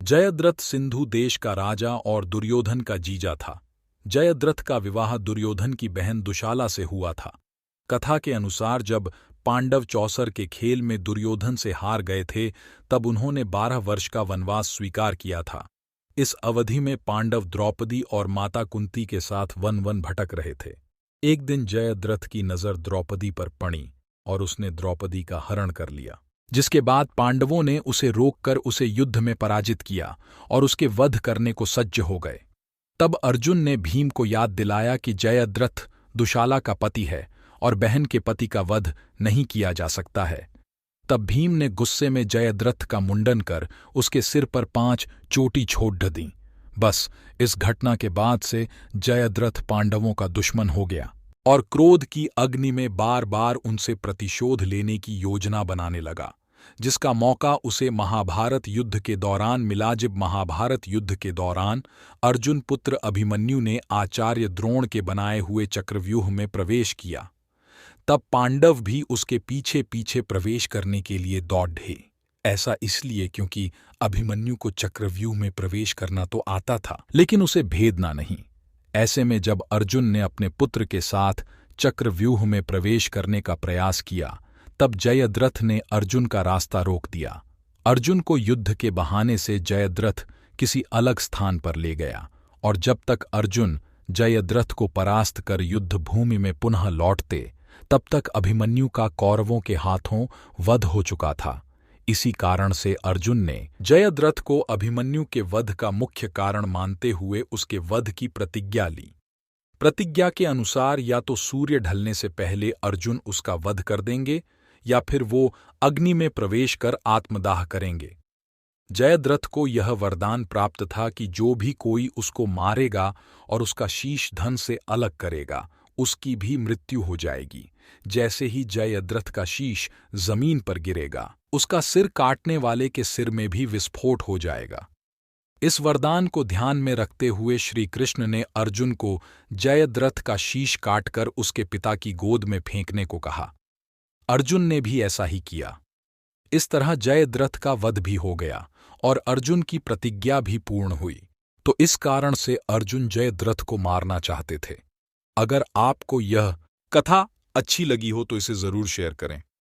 जयद्रथ सिंधु देश का राजा और दुर्योधन का जीजा था। जयद्रथ का विवाह दुर्योधन की बहन दुशाला से हुआ था। कथा के अनुसार जब पांडव चौसर के खेल में दुर्योधन से हार गए थे, तब उन्होंने 12 वर्ष का वनवास स्वीकार किया था। इस अवधि में पांडव द्रौपदी और माता कुंती के साथ वन वन भटक रहे थे। एक दिन जयद्रथ की नज़र द्रौपदी पर पड़ी और उसने द्रौपदी का हरण कर लिया, जिसके बाद पांडवों ने उसे रोककर उसे युद्ध में पराजित किया और उसके वध करने को सज्ज हो गए। तब अर्जुन ने भीम को याद दिलाया कि जयद्रथ दुशाला का पति है और बहन के पति का वध नहीं किया जा सकता है। तब भीम ने गुस्से में जयद्रथ का मुंडन कर उसके सिर पर 5 चोटी छोड़ दी। बस इस घटना के बाद से जयद्रथ पांडवों का दुश्मन हो गया और क्रोध की अग्नि में बार बार उनसे प्रतिशोध लेने की योजना बनाने लगा, जिसका मौका उसे महाभारत युद्ध के दौरान मिला। जब महाभारत युद्ध के दौरान अर्जुन पुत्र अभिमन्यु ने आचार्य द्रोण के बनाए हुए चक्रव्यूह में प्रवेश किया, तब पांडव भी उसके पीछे पीछे प्रवेश करने के लिए दौड़े। ऐसा इसलिए क्योंकि अभिमन्यु को चक्रव्यूह में प्रवेश करना तो आता था, लेकिन उसे भेदना नहीं। ऐसे में जब अर्जुन ने अपने पुत्र के साथ चक्रव्यूह में प्रवेश करने का प्रयास किया, तब जयद्रथ ने अर्जुन का रास्ता रोक दिया। अर्जुन को युद्ध के बहाने से जयद्रथ किसी अलग स्थान पर ले गया, और जब तक अर्जुन जयद्रथ को परास्त कर युद्ध भूमि में पुनः लौटते, तब तक अभिमन्यु का कौरवों के हाथों वध हो चुका था। इसी कारण से अर्जुन ने जयद्रथ को अभिमन्यु के वध का मुख्य कारण मानते हुए उसके वध की प्रतिज्ञा ली। प्रतिज्ञा के अनुसार या तो सूर्य ढलने से पहले अर्जुन उसका वध कर देंगे, या फिर वो अग्नि में प्रवेश कर आत्मदाह करेंगे। जयद्रथ को यह वरदान प्राप्त था कि जो भी कोई उसको मारेगा और उसका शीश धन से अलग करेगा, उसकी भी मृत्यु हो जाएगी। जैसे ही जयद्रथ का शीश जमीन पर गिरेगा, उसका सिर काटने वाले के सिर में भी विस्फोट हो जाएगा। इस वरदान को ध्यान में रखते हुए श्री कृष्ण ने अर्जुन को जयद्रथ का शीश काटकर उसके पिता की गोद में फेंकने को कहा। अर्जुन ने भी ऐसा ही किया। इस तरह जयद्रथ का वध भी हो गया और अर्जुन की प्रतिज्ञा भी पूर्ण हुई। तो इस कारण से अर्जुन जयद्रथ को मारना चाहते थे। अगर आपको यह कथा अच्छी लगी हो तो इसे जरूर शेयर करें।